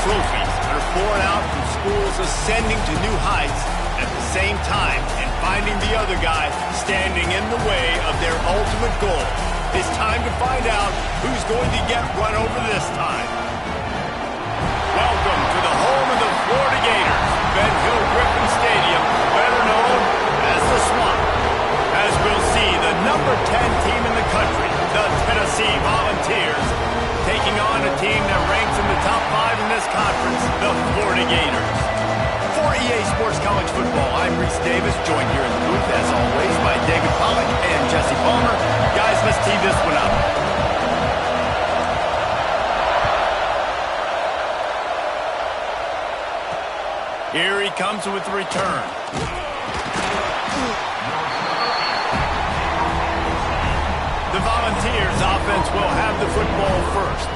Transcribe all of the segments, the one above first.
trophies that are pouring out from schools ascending to new heights at the same time and finding the other guy standing in the way of their ultimate goal. It's time to find out who's going to get run over this time. Welcome to the home of the Florida Gators, Ben Hill Griffin Stadium, better known as the Swamp. As we'll see, the number 10 team in the country, the Tennessee Volunteers, taking on a team that ranks in the top 5 in this conference, the Florida Gators. For EA Sports College Football, I'm Reese Davis, joined here in the booth, as always, by David Pollack and Jesse Palmer. Guys, let's tee this one up. Here he comes with the return. The Volunteers offense will have the football first.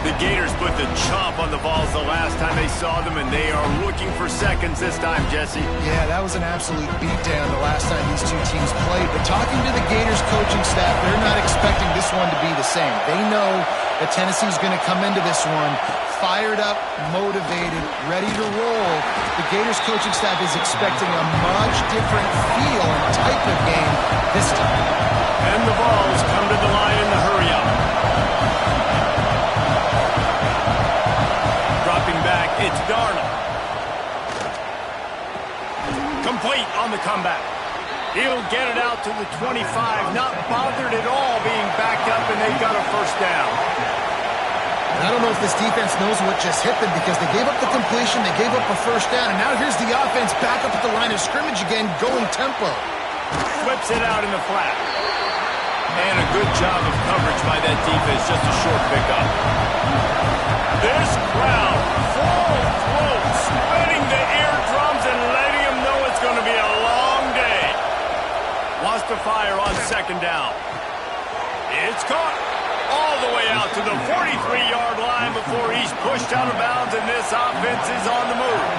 The Gators put the chomp on the Vols the last time they saw them, and they are looking for seconds this time, Jesse. Yeah, that was an absolute beatdown the last time these two teams played. But talking to the Gators coaching staff, they're not expecting this one to be the same. They know that Tennessee's going to come into this one fired up, motivated, ready to roll. The Gators coaching staff is expecting a much different feel and type of game this time. And the Vols come to the line in the hurry-up. Dropping back, it's Darnold. Complete on the comeback. He'll get it out to the 25, not bothered at all being backed up, and they've got a first down. And I don't know if this defense knows what just hit them because they gave up the completion, they gave up a first down, and now here's the offense back up at the line of scrimmage again, going tempo. Flips it out in the flat. And a good job of coverage by that defense, just a short pickup. This crowd, full throat, splitting the eardrums and letting them know it's going to be a long day. Wants to fire on second down. It's caught all the way out to the 43-yard line before he's pushed out of bounds, and this offense is on the move.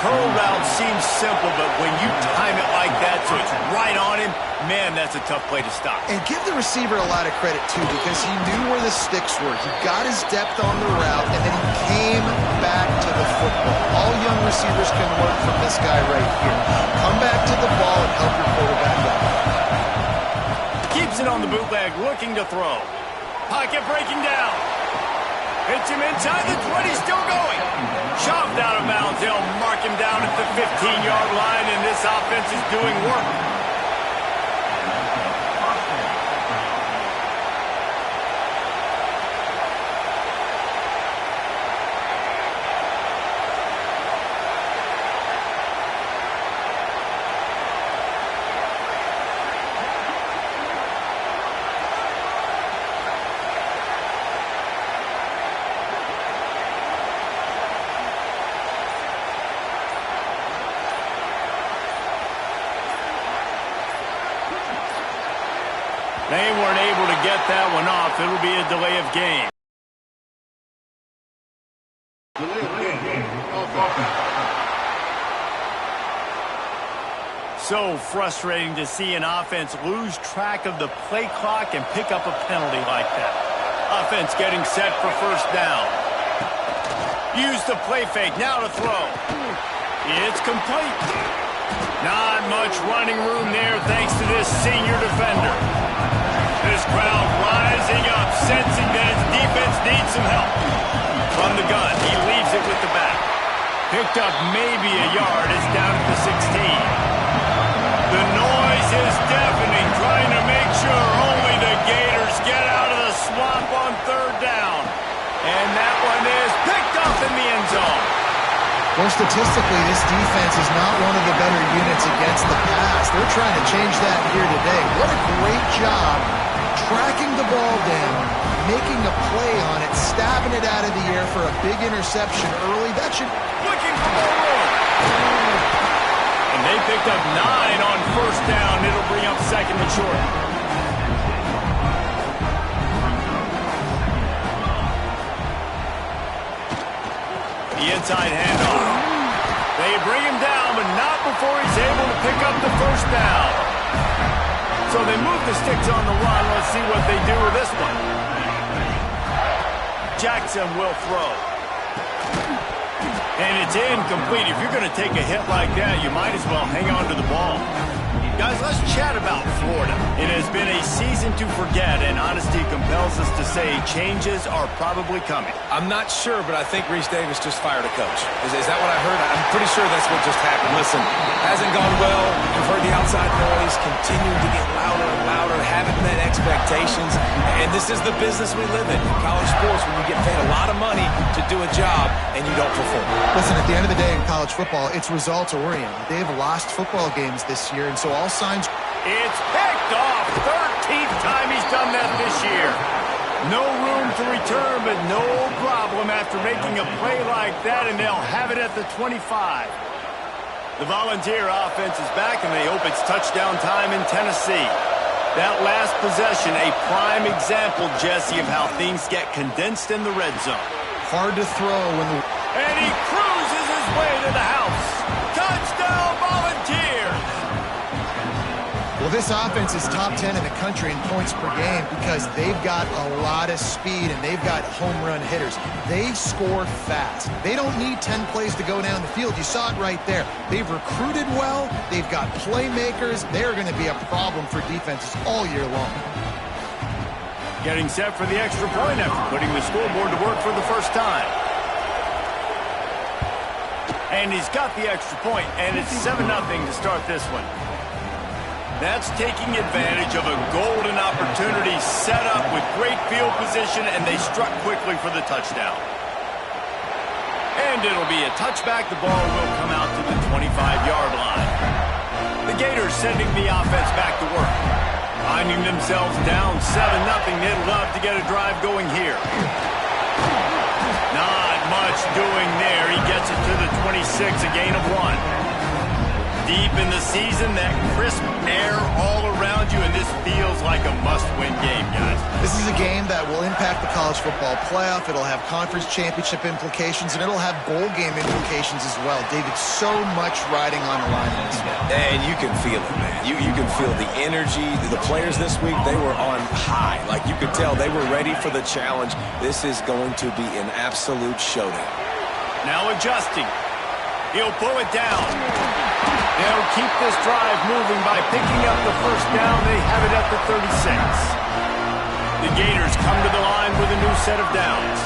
Curl route seems simple, but when you time it like that so it's right on him, man, that's a tough play to stop. And give the receiver a lot of credit, too, because he knew where the sticks were. He got his depth on the route, and then he came back to the football. All young receivers can learn from this guy right here. Come back to the ball and help your quarterback out. Keeps it on the bootleg, looking to throw. Pocket breaking down. Hits him inside the 20, still going. Shoved out of bounds. They'll mark him down at the 15-yard line, and this offense is doing work. They weren't able to get that one off. It'll be a delay of game. So frustrating to see an offense lose track of the play clock and pick up a penalty like that. Offense getting set for first down. Use the play fake, now to throw. It's complete. Not much running room there thanks to this senior defender. This crowd rising up, sensing that his defense needs some help. From the gun, he leaves it with the back. Picked up maybe a yard, is down at the 16. The noise is deafening, trying to make sure only the Gators get out of the swamp on third down. And that one is picked up in the end zone. Well, statistically, this defense is not one of the better units against the pass. They're trying to change that here today. What a great job tracking the ball down, making a play on it, stabbing it out of the air for a big interception early. That should... Looking for more room. And they picked up 9 on first down. It'll bring up second and short. The inside handoff. They bring him down, but not before he's able to pick up the first down. So they move the sticks on the run. Let's see what they do with this one. Jackson will throw. And it's incomplete. If you're going to take a hit like that, you might as well hang on to the ball. Guys, let's chat about Florida. It has been a season to forget, and honesty compels us to say changes are probably coming. I'm not sure, but I think Reese Davis just fired a coach. Is that what I heard? I'm pretty sure that's what just happened. Listen, hasn't gone well. You've heard the outside noise, continuing to get louder and louder, haven't met expectations, and this is the business we live in. College sports, when you get paid a lot of money to do a job and you don't perform. Listen, at the end of the day in college football, it's results-oriented. They've lost football games this year, and so all signs... It's picked off. 13th time he's done that this year. No room to return, but no problem after making a play like that, and they'll have it at the 25. The Volunteer offense is back, and they hope it's touchdown time in Tennessee. That last possession, a prime example, Jesse, of how things get condensed in the red zone. Hard to throw when the... And he cruises his way to the house. Touchdown, Volunteers! Well, this offense is top 10 in the country in points per game because they've got a lot of speed and they've got home run hitters. They score fast. They don't need 10 plays to go down the field. You saw it right there. They've recruited well. They've got playmakers. They're going to be a problem for defenses all year long. Getting set for the extra point after putting the scoreboard to work for the first time. And he's got the extra point, and it's 7-0 to start this one. That's taking advantage of a golden opportunity set up with great field position, and they struck quickly for the touchdown. And it'll be a touchback. The ball will come out to the 25-yard line. The Gators sending the offense back to work. Finding themselves down 7-0. They'd love to get a drive going here. Not much doing there. He gets it to the 26, a gain of 1. Deep in the season, that crisp air all around you, and this feels like a must-win game, guys. This is a game that will impact the college football playoff. It'll have conference championship implications, and it'll have bowl game implications as well. David, so much riding on the line in this one. And you can feel it, man. You can feel the energy. The players this week, they were on high. Like, you could tell they were ready for the challenge. This is going to be an absolute showdown. Now adjusting. He'll pull it down. They'll keep this drive moving by picking up the first down. They have it at the 36. The Gators come to the line with a new set of downs.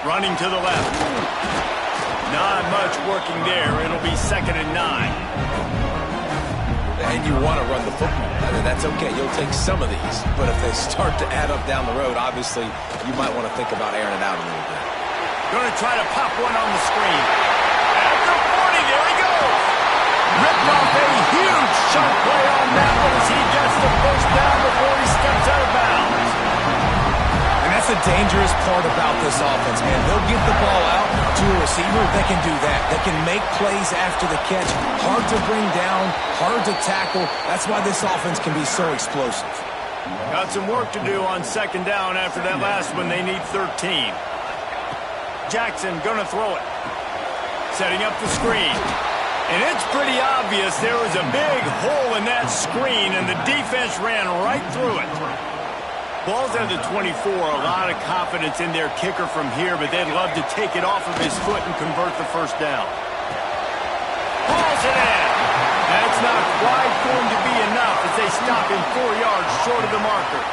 Running to the left. Not much working there. It'll be 2nd and 9. And you want to run the football. That's okay. You'll take some of these. But if they start to add up down the road, obviously, you might want to think about airing it out a little bit. Going to try to pop one on the screen. After 40, there he goes. Ripped off a huge chunk play on that one as he gets the first down before he steps out of bounds. And that's the dangerous part about this offense, man. They'll get the ball out to a receiver. They can do that. They can make plays after the catch. Hard to bring down, hard to tackle. That's why this offense can be so explosive. Got some work to do on 2nd down after that last one. They need 13. Jackson gonna throw it. Setting up the screen. And it's pretty obvious there was a big hole in that screen, and the defense ran right through it. Ball's at the 24. A lot of confidence in their kicker from here, but they'd love to take it off of his foot and convert the first down. Balls it in. That's not quite going to be enough as they stop him 4 yards short of the marker.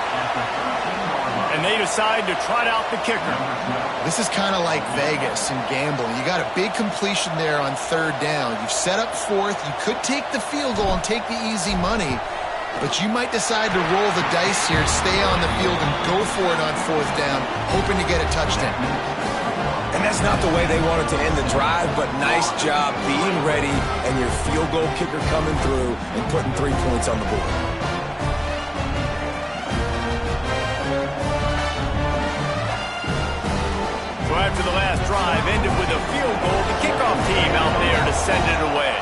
And they decide to trot out the kicker. This is kind of like Vegas and gambling. You got a big completion there on 3rd down. You've set up 4th. You could take the field goal and take the easy money, but you might decide to roll the dice here, stay on the field, and go for it on 4th down, hoping to get a touchdown. And that's not the way they wanted to end the drive, but nice job being ready and your field goal kicker coming through and putting 3 points on the board. So after the last drive ended with a field goal, the kickoff team out there to send it away.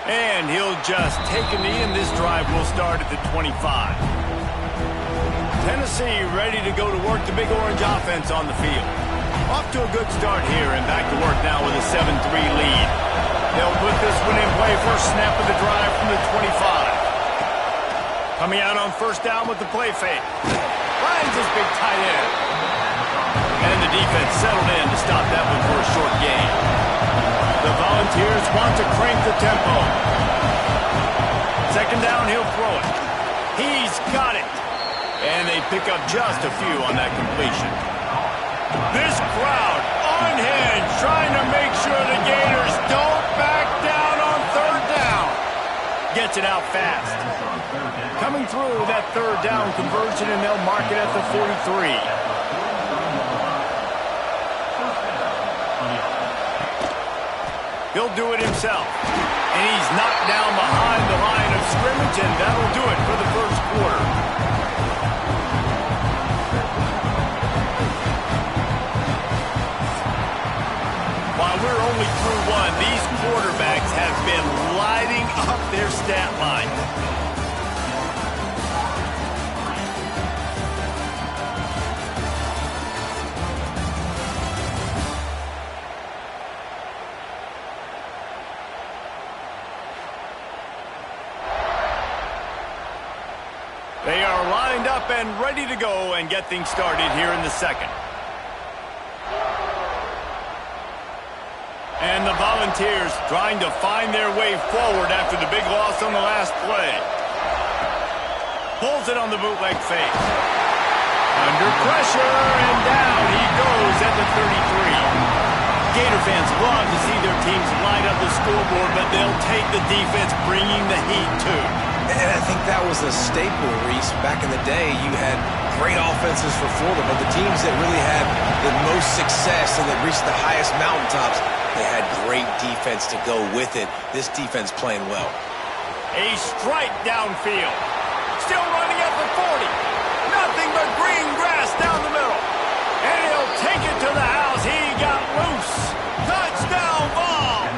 And he'll just take a knee, and this drive will start at the 25. Tennessee ready to go to work. The Big Orange offense on the field. Off to a good start here, and back to work now with a 7-3 lead. They'll put this one in play. First snap of the drive from the 25. Coming out on first down with the play fake. Finds his big tight end. And the defense settled in to stop that one for a short gain. The Volunteers want to crank the tempo. Second down, he'll throw it. He's got it. And they pick up just a few on that completion. This crowd unhinged, trying to make sure the Gators don't back down on third down. Gets it out fast. Coming through that third down conversion, and they'll mark it at the 43. He'll do it himself. And he's knocked down behind the line of scrimmage, and that'll do it for the first quarter. While we're only through one, these quarterbacks have been lighting up their stat line. They are lined up and ready to go and get things started here in the second. And the Volunteers trying to find their way forward after the big loss on the last play. Pulls it on the bootleg fake. Under pressure, and down he goes at the 33. Gator fans love to see their teams light up the scoreboard, but they'll take the defense bringing the heat too. And I think that was a staple, Reese. Back in the day, you had great offenses for Florida, but the teams that really had the most success and that reached the highest mountaintops, they had great defense to go with it. This defense playing well. A strike downfield. Still running at the 40. Nothing but green grass down the middle. And he'll take it to the house. He got loose. Touchdown ball.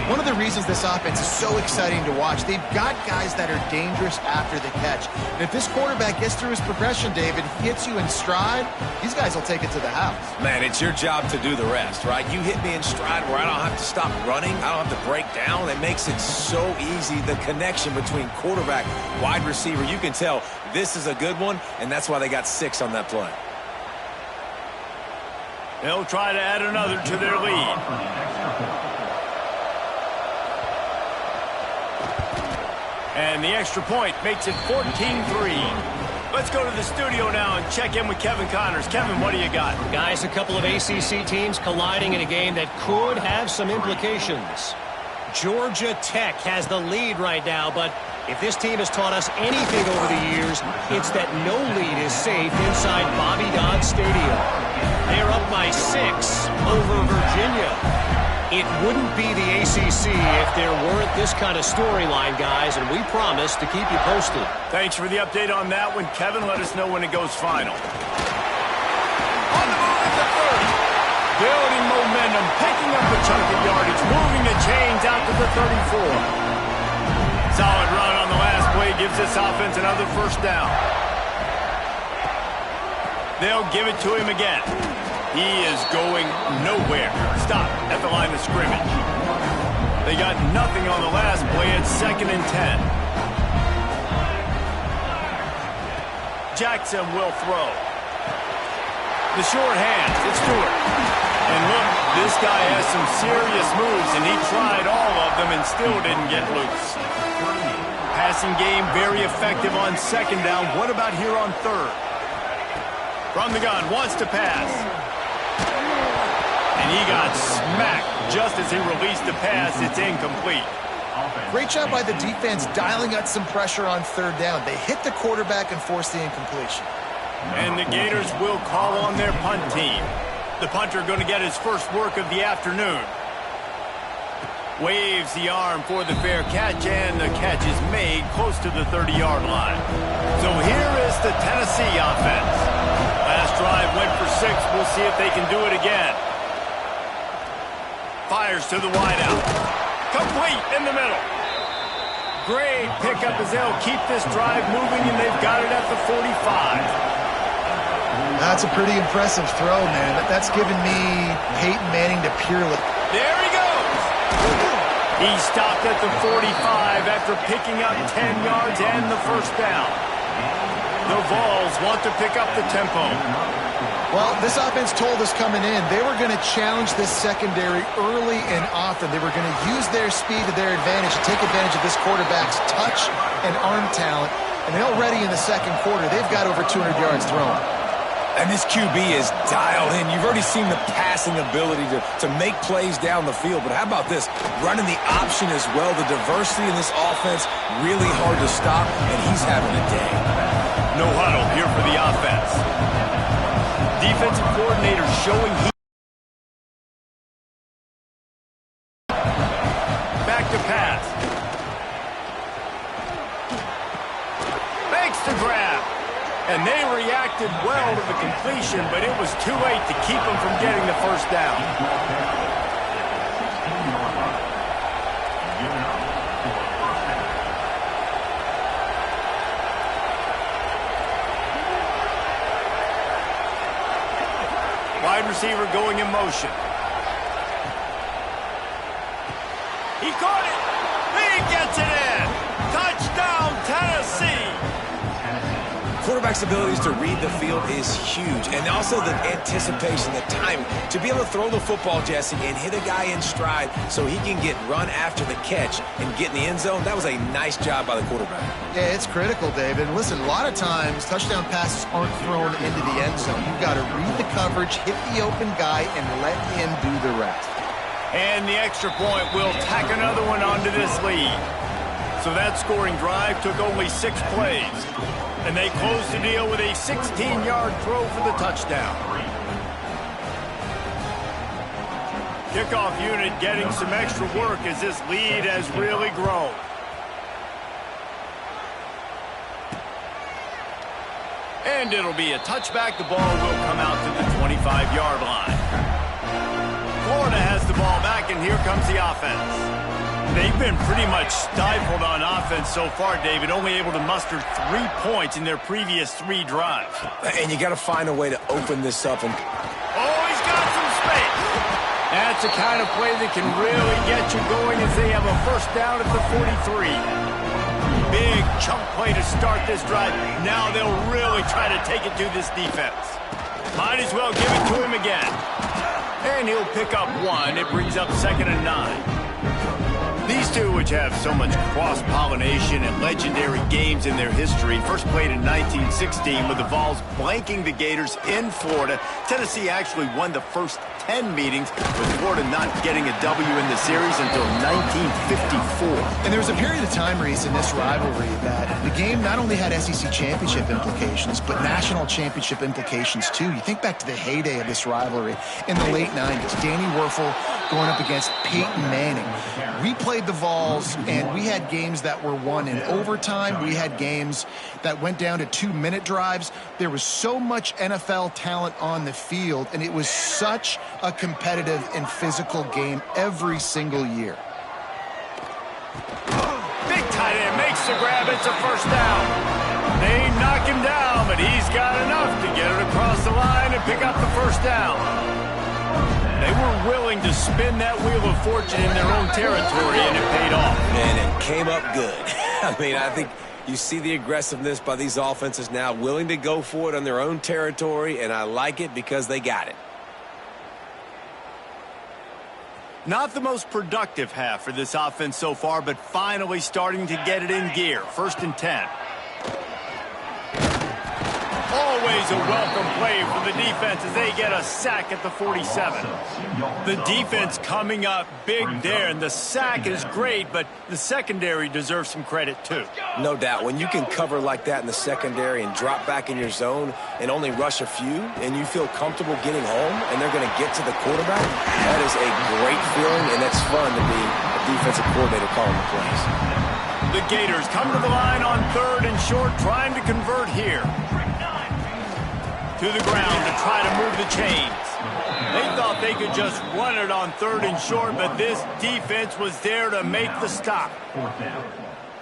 One of the reasons this offense is so exciting to watch, they've got guys that are dangerous after the catch. And if this quarterback gets through his progression, David, hits you in stride, these guys will take it to the house. Man, it's your job to do the rest, right? You hit me in stride where I don't have to stop running. I don't have to break down. It makes it so easy, the connection between quarterback, wide receiver. You can tell this is a good one, and that's why they got 6 on that play. They'll try to add another to their lead. And the extra point makes it 14-3. Let's go to the studio now and check in with Kevin Connors. Kevin, what do you got? Guys, a couple of ACC teams colliding in a game that could have some implications. Georgia Tech has the lead right now, but if this team has taught us anything over the years, it's that no lead is safe inside Bobby Dodd Stadium. They're up by 6 over Virginia. It wouldn't be the ACC if there weren't this kind of storyline, guys, and we promise to keep you posted. Thanks for the update on that one, Kevin. Let us know when it goes final. On the move at the 30. Building momentum, picking up a chunk of yardage, moving the chains out to the 34. Solid run on the last play gives this offense another first down. They'll give it to him again. He is going nowhere. Stop at the line of scrimmage. They got nothing on the last play. It's 2nd and 10. Jackson will throw. The short hands. It's Stewart. And look, this guy has some serious moves, and he tried all of them and still didn't get loose. Passing game very effective on 2nd down. What about here on 3rd? From the gun, wants to pass. And he got smacked just as he released the pass. It's incomplete. Great job by the defense dialing out some pressure on 3rd down. They hit the quarterback and forced the incompletion. And the Gators will call on their punt team. The punter going to get his first work of the afternoon. Waves the arm for the fair catch, and the catch is made close to the 30-yard line. So here is the Tennessee offense. Last drive went for 6. We'll see if they can do it again. Fires to the wideout. Complete in the middle. Great pickup as they'll keep this drive moving, and they've got it at the 45. That's a pretty impressive throw, man. That's giving me Peyton Manning to Peerless. There he goes. He stopped at the 45 after picking up 10 yards and the first down. The Vols want to pick up the tempo. Well, this offense told us coming in they were going to challenge this secondary early and often. They were going to use their speed to their advantage and take advantage of this quarterback's touch and arm talent. And already in the second quarter, they've got over 200 yards thrown. And this QB is dialed in. You've already seen the passing ability to make plays down the field. But how about this? Running the option as well. The diversity in this offense, really hard to stop, and he's having a day. No huddle here for the offense. Defensive coordinator showing he... Back to pass. Makes the grab. And they reacted well to the completion, but it was too late to keep them from getting the first down. Wide receiver going in motion. He caught it. He gets it in. Touchdown, Tennessee. Quarterback's abilities to read the field is huge, and also the anticipation, the time to be able to throw the football, Jesse, and hit a guy in stride so he can get run after the catch and get in the end zone. That was a nice job by the quarterback. Yeah, it's critical, David. And listen, a lot of times touchdown passes aren't thrown into the end zone. You've got to read the coverage, hit the open guy, and let him do the rest. And the extra point will tack another one onto this lead. So that scoring drive took only 6 plays. And they closed the deal with a 16-yard throw for the touchdown. Kickoff unit getting some extra work as this lead has really grown. And it'll be a touchback. The ball will come out to the 25-yard line. Florida has the ball back, and here comes the offense. They've been pretty much stifled on offense so far, David, only able to muster 3 points in their previous 3 drives. And you got to find a way to open this up. And oh, he's got some space. That's the kind of play that can really get you going as they have a first down at the 43. Big chunk play to start this drive. Now they'll really try to take it to this defense. Might as well give it to him again. And he'll pick up 1. It brings up 2nd and 9. These two, which have so much cross-pollination and legendary games in their history, first played in 1916 with the Vols blanking the Gators in Florida. Tennessee actually won the first 10 meetings, with Florida not getting a W in the series until 1954. And there was a period of time, Reese, in this rivalry that the game not only had SEC championship implications, but national championship implications, too. You think back to the heyday of this rivalry in the late 90s. Danny Werfel going up against Peyton Manning. We played the Vols, and we had games that were won in overtime. We had games that went down to 2-minute drives. There was so much NFL talent on the field, and it was such a competitive and physical game every single year. Big tight end makes the grab. It's a first down. They knock him down, but he's got enough to get it across the line and pick up the first down. They were willing to spin that wheel of fortune in their own territory, and it paid off. Man, it came up good. I mean, I think you see the aggressiveness by these offenses now, willing to go for it on their own territory, and I like it because they got it. Not the most productive half for this offense so far, but finally starting to get it in gear. 1st and 10. Always a welcome play for the defense as they get a sack at the 47. The defense coming up big there, and the sack is great, but the secondary deserves some credit too. No doubt. When you can cover like that in the secondary and drop back in your zone and only rush a few, and you feel comfortable getting home, and they're going to get to the quarterback, that is a great feeling, and that's fun to be a defensive coordinator calling the plays. The Gators come to the line on 3rd and short, trying to convert here. To the ground to try to move the chains. They thought they could just run it on 3rd and short, but this defense was there to make the stop.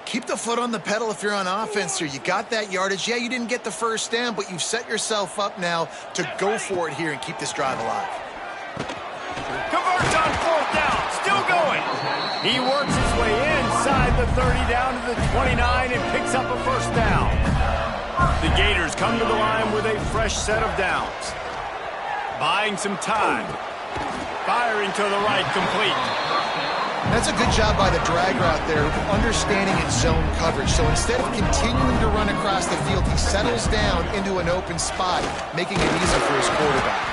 Keep the foot on the pedal if you're on offense here. You got that yardage. Yeah, you didn't get the first down, but you've set yourself up now to go for it here and keep this drive alive. Converts on 4th down. Still going. He works his way inside the 30 down to the 29 and picks up a first down. The Gators come to the line with a fresh set of downs. Buying some time. Firing to the right, complete. That's a good job by the drag route there, understanding its zone coverage. So instead of continuing to run across the field, he settles down into an open spot, making it easy for his quarterback.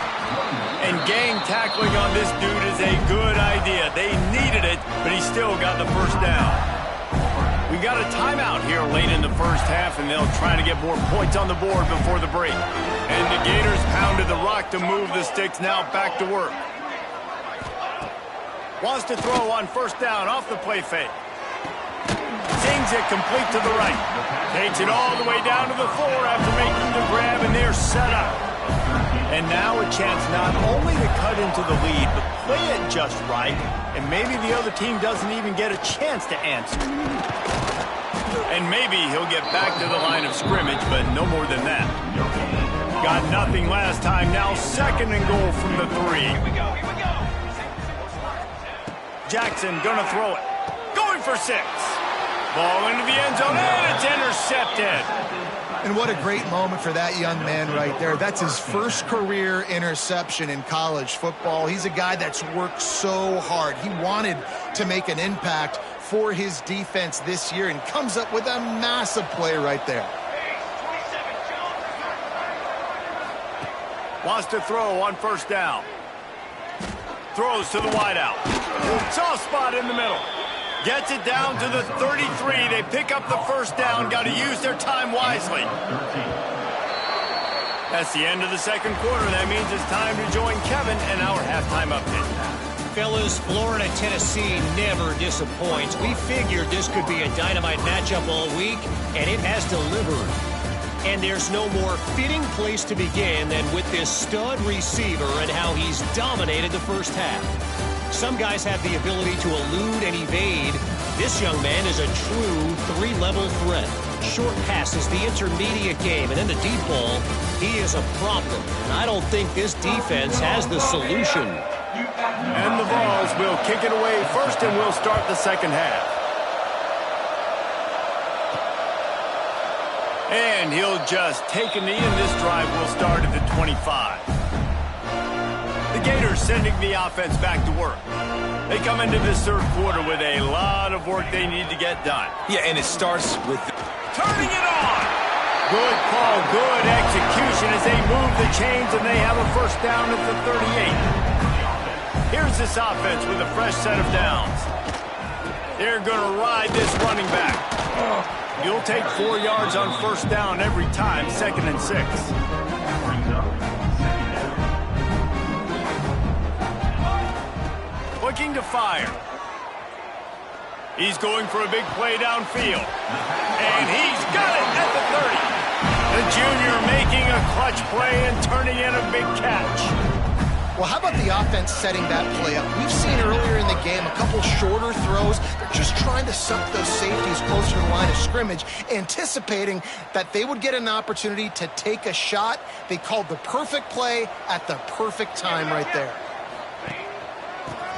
And gang tackling on this dude is a good idea. They needed it, but he still got the first down. We got a timeout here late in the first half, and they'll try to get more points on the board before the break. And the Gators pounded the rock to move the sticks, now back to work. Wants to throw on first down off the play fake. Sings it complete to the right. Takes it all the way down to the floor after making the grab, and they're set up. And now a chance not only to cut into the lead, but play it just right, and maybe the other team doesn't even get a chance to answer. And maybe he'll get back to the line of scrimmage, but no more than that. Got nothing last time, now second and goal from the 3. Here we go. Jackson gonna throw it. Going for 6. Ball into the end zone, and it's intercepted. And what a great moment for that young man right there. That's his first career interception in college football. He's a guy that's worked so hard. He wanted to make an impact for his defense this year and comes up with a massive play right there. Wants to throw on first down. Throws to the wideout. Soft spot in the middle. Gets it down to the 33. They pick up the first down. Got to use their time wisely. That's the end of the second quarter. That means it's time to join Kevin and our halftime update. Fellas, Florida-Tennessee never disappoints. We figured this could be a dynamite matchup all week, and it has delivered. And there's no more fitting place to begin than with this stud receiver and how he's dominated the first half. Some guys have the ability to elude and evade. This young man is a true three-level threat. Short passes, the intermediate game, and then the deep ball. He is a problem, and I don't think this defense has the solution. And the Vols will kick it away first, and we'll start the second half. And he'll just take a knee, and this drive will start at the 25. The Gators sending the offense back to work. They come into this third quarter with a lot of work they need to get done. Yeah, and it starts with turning it on. Good call, good execution as they move the chains, and they have a first down at the 38. Here's this offense with a fresh set of downs. They're going to ride this running back. You'll take 4 yards on first down every time, 2nd and 6. Looking to fire. He's going for a big play downfield. And he's got it at the 30. The junior making a clutch play and turning in a big catch. Well, how about the offense setting that play up? We've seen earlier in the game a couple shorter throws. They're just trying to suck those safeties closer to the line of scrimmage, anticipating that they would get an opportunity to take a shot. They called the perfect play at the perfect time right there.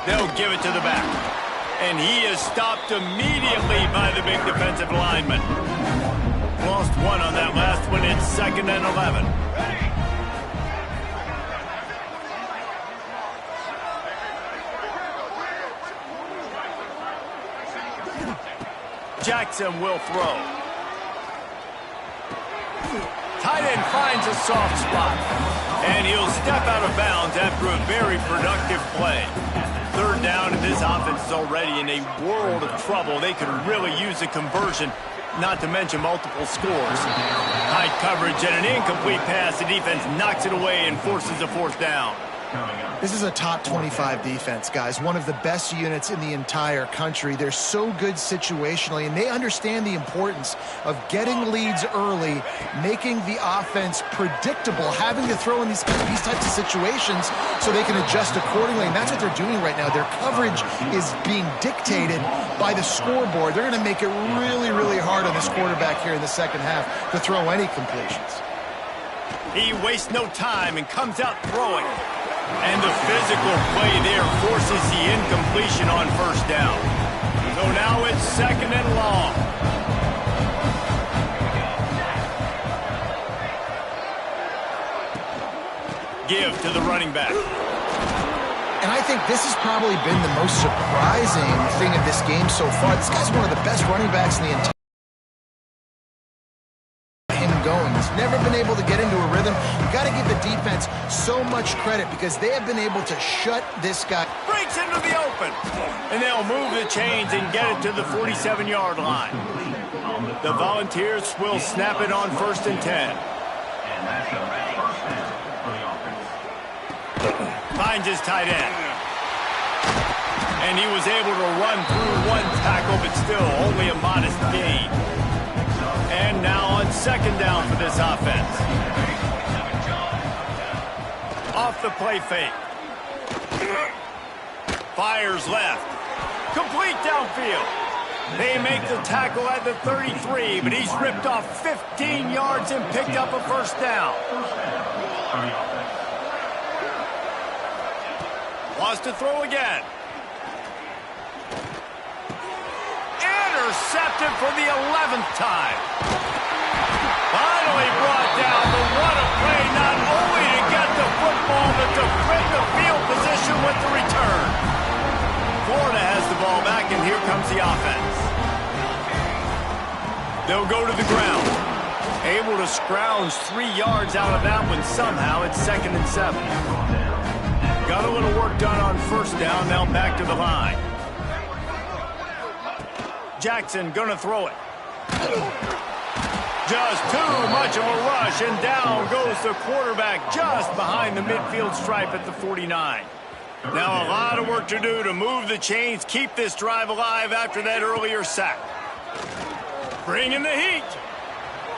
They'll give it to the back. And he is stopped immediately by the big defensive lineman. Lost one on that last one. It's 2nd and 11. Jackson will throw. Tight end finds a soft spot. And he'll step out of bounds after a very productive play. Third down, and this offense is already in a world of trouble. They could really use a conversion, not to mention multiple scores. High coverage and an incomplete pass. The defense knocks it away and forces a fourth down. This is a top 25 defense, guys. One of the best units in the entire country. They're so good situationally, and they understand the importance of getting leads early, making the offense predictable, having to throw in these types of situations so they can adjust accordingly, and that's what they're doing right now. Their coverage is being dictated by the scoreboard. They're going to make it really, really hard on this quarterback here in the second half to throw any completions. He wastes no time and comes out throwing. And the physical play there forces the incompletion on first down. So now it's 2nd and long. Give to the running back. And I think this has probably been the most surprising thing of this game so far. This guy's one of the best running backs in the entire him going. He's never been able to get into a rhythm. You got to give the defense so much credit because they have been able to shut this guy. Breaks into the open. And they'll move the chains and get it to the 47-yard line. The Volunteers will snap it on 1st and 10. Finds his tight end. And he was able to run through one tackle, but still only a modest gain. And now on 2nd down for this offense. Off the play fake. Fires left. Complete downfield. They make the tackle at the 33, but he's ripped off 15 yards and picked up a 1st down. Wants to throw again. Intercepted for the 11th time. Finally brought down, but what a play, not only to get the football, but to flip the field position with the return. Florida has the ball back, and here comes the offense. They'll go to the ground. Able to scrounge 3 yards out of that one somehow. It's 2nd and 7. Got a little work done on 1st down, now back to the line. Jackson gonna throw it. Just too much of a rush, and down goes the quarterback just behind the midfield stripe at the 49. Now a lot of work to do to move the chains, keep this drive alive after that earlier sack. Bringing the heat.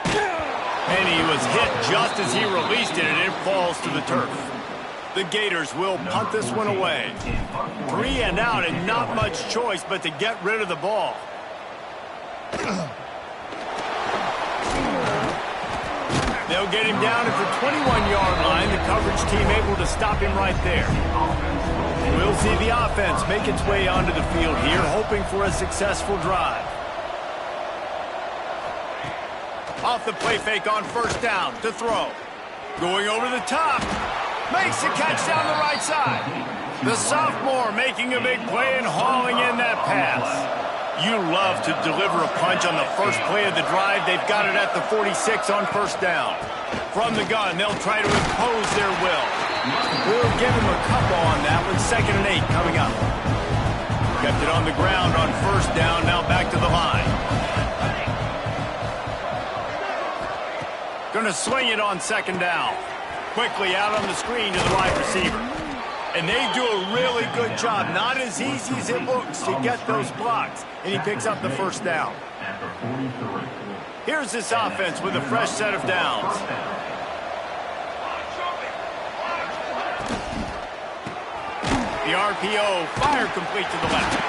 And he was hit just as he released it, and it falls to the turf. The Gators will punt this one away. 3 and out, and not much choice but to get rid of the ball. They'll get him down at the 21-yard line. The coverage team able to stop him right there. We'll see the offense make its way onto the field here, hoping for a successful drive. Off the play fake on 1st down to throw. Going over the top. Makes the catch down the right side. The sophomore making a big play and hauling in that pass. You love to deliver a punch on the first play of the drive. They've got it at the 46 on 1st down. From the gun, they'll try to impose their will. We'll give him a couple on that one. 2nd and 8 coming up. Kept it on the ground on 1st down. Now back to the line. Gonna swing it on 2nd down. Quickly out on the screen to the wide receiver. And they do a really good job. Not as easy as it looks to get those blocks. And he picks up the 1st down. Here's this offense with a fresh set of downs. The RPO, fire complete to the left.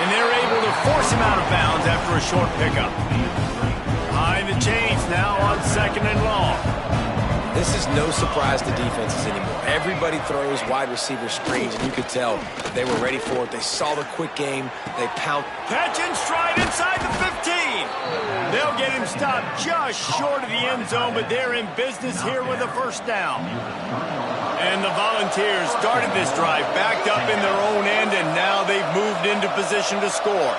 And they're able to force him out of bounds after a short pickup. Behind the chains now on 2nd and long. This is no surprise to defenses anymore. Everybody throws wide receiver screens, and you could tell they were ready for it. They saw the quick game. They pound. Catch and stride inside the 15. They'll get him stopped just short of the end zone, but they're in business here with a 1st down. And the Volunteers started this drive backed up in their own end, and now they've moved into position to score.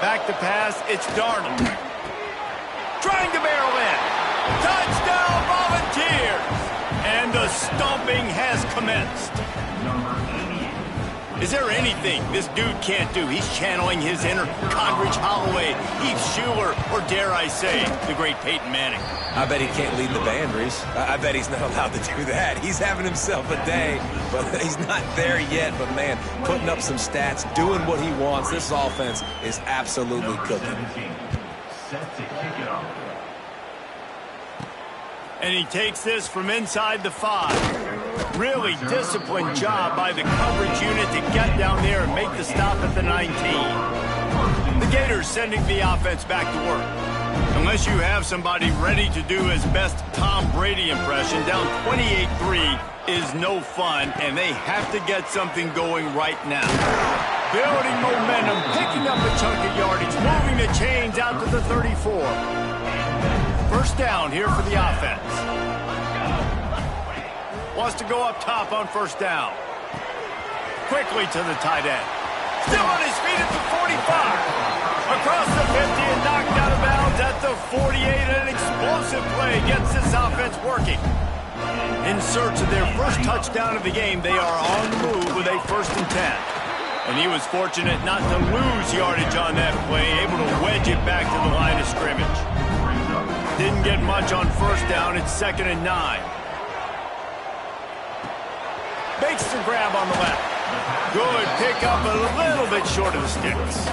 Back to pass, it's Darnold. Trying to barrel in. Touchdown, Volunteers! And the stomping has commenced. Is there anything this dude can't do? He's channeling his inner Condridge Holloway, Heath Schuler, or dare I say, the great Peyton Manning. I bet he can't lead the band, Reese. I bet he's not allowed to do that. He's having himself a day, but he's not there yet. But, man, putting up some stats, doing what he wants. This offense is absolutely cooking. And he takes this from inside the 5. Really disciplined job by the coverage unit to get down there and make the stop at the 19. The Gators sending the offense back to work. Unless you have somebody ready to do his best Tom Brady impression, down 28-3 is no fun, and they have to get something going right now. Building momentum, picking up a chunk of yardage, moving the chains out to the 34. First down here for the offense. Wants to go up top on first down. Quickly to the tight end. Still on his feet at the 45. Across the 50 and knocked out of bounds at the 48. An explosive play gets this offense working. In search of their first touchdown of the game, they are on the move with a 1st and 10. And he was fortunate not to lose yardage on that play, able to wedge it back to the line of scrimmage. Didn't get much on first down. It's 2nd and 9. Makes the grab on the left. Good pickup, a little bit short of the sticks.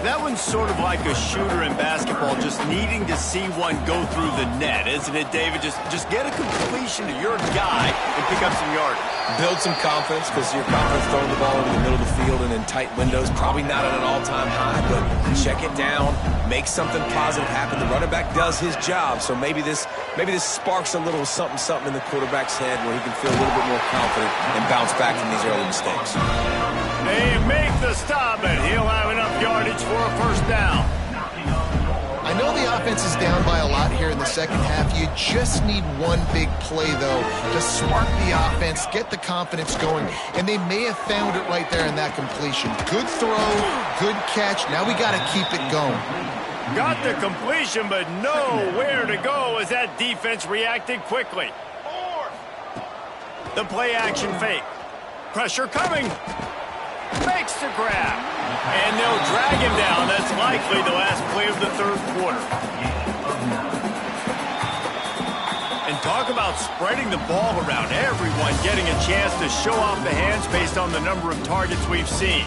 That one's sort of like a shooter in basketball, just needing to see one go through the net, isn't it, David? Just get a completion to your guy and pick up some yardage. Build some confidence, because your confidence throwing the ball into the middle of the field and in tight windows, probably not at an all-time high, but check it down, make something positive happen. The running back does his job, so maybe this sparks a little something in the quarterback's head where he can feel a little bit more confident and bounce back from these early mistakes. They make the stop, and he'll have enough yardage for a first down. I know the offense is down by a lot here in the second half. You just need one big play, though, to spark the offense, get the confidence going, and they may have found it right there in that completion. Good throw, good catch. Now we got to keep it going. Got the completion, but nowhere to go as that defense reacted quickly. The play action fake. Pressure coming. Makes the grab. And they'll drag him down. That's likely the last play of the 3rd quarter. And talk about spreading the ball around. Everyone getting a chance to show off the hands based on the number of targets we've seen.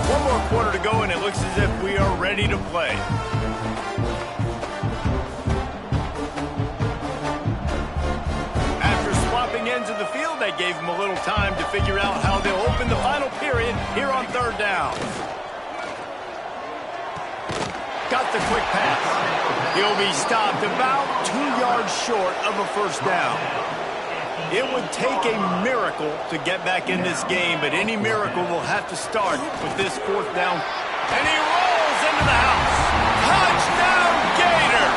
One more quarter to go, and it looks as if we are ready to play. Ends of the field, that gave him a little time to figure out how they'll open the final period here on 3rd down. Got the quick pass. He'll be stopped about 2 yards short of a first down. It would take a miracle to get back in this game, but any miracle will have to start with this 4th down. And he rolls into the house. Touchdown, Gator!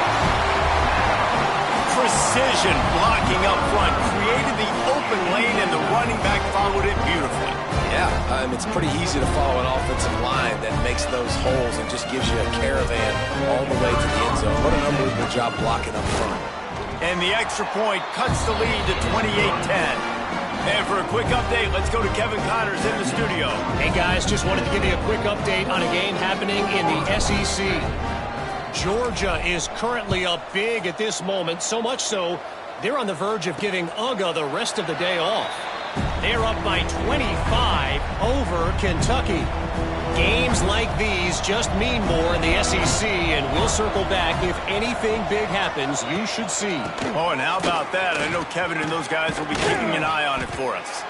Precision blocking up front, created the open lane, and the running back followed it beautifully. Yeah, it's pretty easy to follow an offensive line that makes those holes and just gives you a caravan all the way to the end zone. What an unbelievable job blocking up front. And the extra point cuts the lead to 28-10. And for a quick update, let's go to Kevin Connors in the studio. Hey, guys, just wanted to give you a quick update on a game happening in the SEC. Georgia is currently up big at this moment, so much so they're on the verge of giving UGA the rest of the day off. They're up by 25 over Kentucky. Games like these just mean more in the SEC, and we'll circle back if anything big happens you should see. Oh, and how about that? I know Kevin and those guys will be keeping an eye on it for us.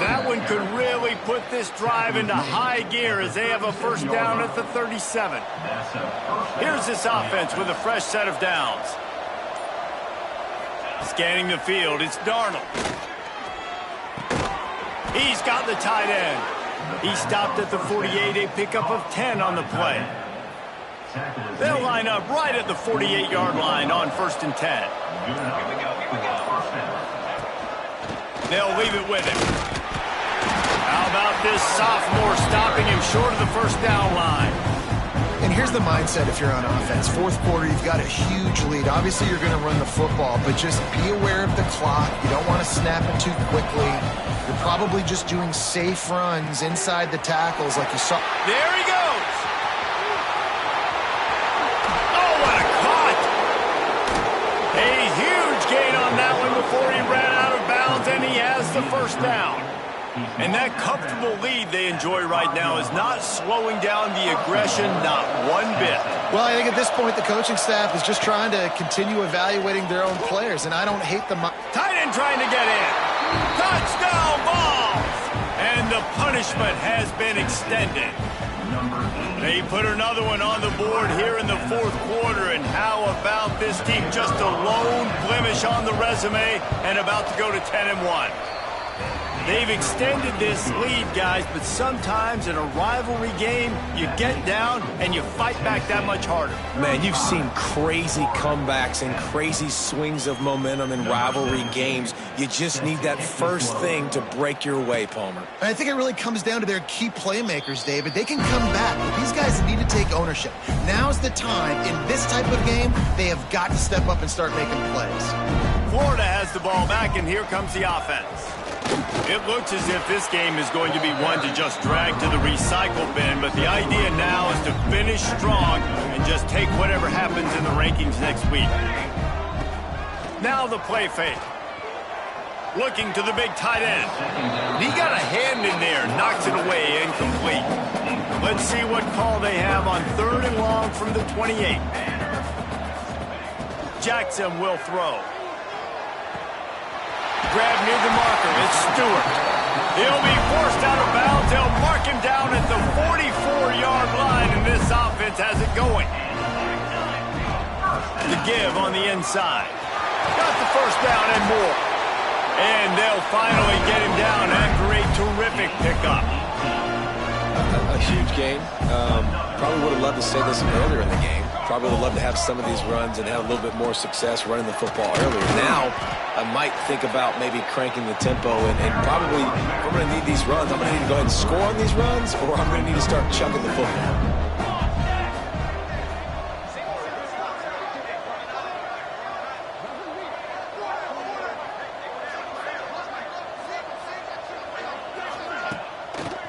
That one could really put this drive into high gear as they have a first down at the 37. Here's this offense with a fresh set of downs. Scanning the field, it's Darnold. He's got the tight end. He stopped at the 48, a pickup of 10 on the play. They'll line up right at the 48-yard line on 1st and 10. They'll leave it with him. How about this sophomore stopping him short of the first down line? And here's the mindset if you're on offense. 4th quarter, you've got a huge lead. Obviously, you're going to run the football, but just be aware of the clock. You don't want to snap it too quickly. You're probably just doing safe runs inside the tackles like you saw. There he goes. Oh, what a cut. A huge gain on that one before he ran out of bounds, and he has the first down. And that comfortable lead they enjoy right now is not slowing down the aggression, not one bit. Well, I think at this point, the coaching staff is just trying to continue evaluating their own players, and I don't hate them. Tight end trying to get in. Touchdown balls! And the punishment has been extended. They put another one on the board here in the fourth quarter, and how about this team? Just a lone blemish on the resume and about to go to 10-1. They've extended this lead, guys, but sometimes in a rivalry game, you get down and you fight back that much harder. Man, you've seen crazy comebacks and crazy swings of momentum in rivalry games. You just need that first thing to break your way, Palmer. And I think it really comes down to their key playmakers, David. They can come back, but these guys need to take ownership. Now's the time. In this type of game, they have got to step up and start making plays. Florida has the ball back, and here comes the offense. It looks as if this game is going to be one to just drag to the recycle bin, but the idea now is to finish strong and just take whatever happens in the rankings next week. Now the play fake. Looking to the big tight end. He got a hand in there, knocks it away, incomplete. Let's see what call they have on 3rd and long from the 28. Jackson will throw. Grab near the marker. It's Stewart. He'll be forced out of bounds. They'll mark him down at the 44-yard line, and this offense has it going. The give on the inside. Got the first down and more. And they'll finally get him down after a terrific pickup. A huge game. Probably would have loved to say this earlier in the game. Probably would have loved to have some of these runs and have a little bit more success running the football earlier. Now, I might think about maybe cranking the tempo and probably, if I'm going to need these runs, I'm going to need to go ahead and score on these runs, or I'm going to need to start chucking the football.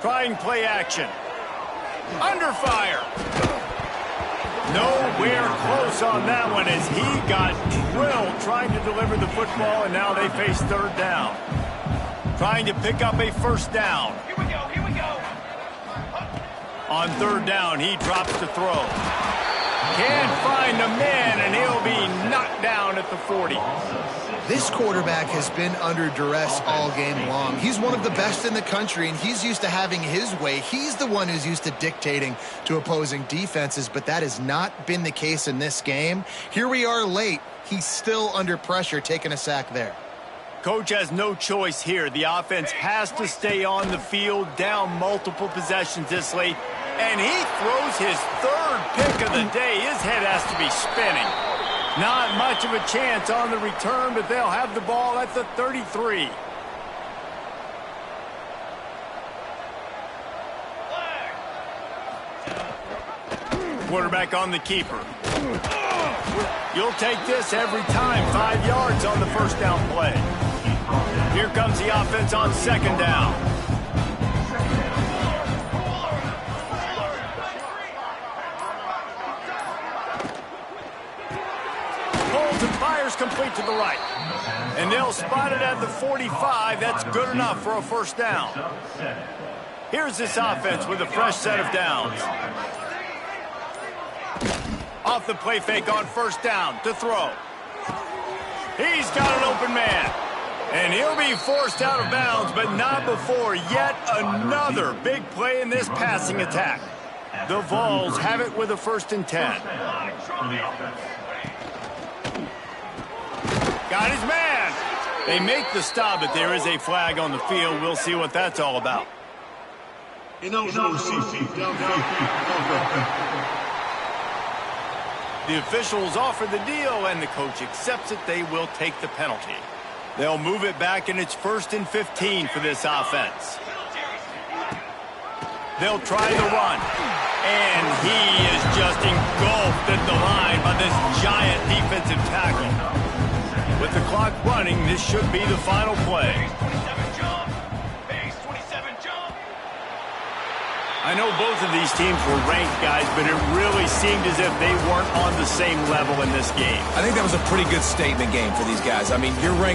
Trying play action. Under fire. Nowhere close on that one as he got drilled trying to deliver the football, and now they face 3rd down. Trying to pick up a first down. Here we go. On 3rd down, he drops to throw. Can't find a man, and he'll be knocked down at the 40. This quarterback has been under duress all game long. He's one of the best in the country, and he's used to having his way. He's the one who's used to dictating to opposing defenses, but that has not been the case in this game. Here we are late. He's still under pressure, taking a sack there. Coach has no choice here. The offense has to stay on the field, down multiple possessions this late, and he throws his 3rd pick of the day. His head has to be spinning. Not much of a chance on the return, but they'll have the ball at the 33. Quarterback on the keeper. You'll take this every time. 5 yards on the first down play. Here comes the offense on 2nd down. Fires complete to the right. And they'll spot it at the 45. That's good enough for a first down. Here's this offense with a fresh set of downs. Off the play fake on 1st down to throw. He's got an open man. And he'll be forced out of bounds, but not before yet another big play in this passing attack. The Vols have it with a 1st and 10. Got his man. They make the stop, but there is a flag on the field. We'll see what that's all about. The officials offer the deal, and the coach accepts it. They will take the penalty. They'll move it back, and it's 1st and 15 for this offense. They'll try the run. And he is just engulfed at the line by this giant defensive tackle. With the clock running, this should be the final play. I know both of these teams were ranked, guys, but it really seemed as if they weren't on the same level in this game. I think that was a pretty good statement game for these guys. I mean, you're ranked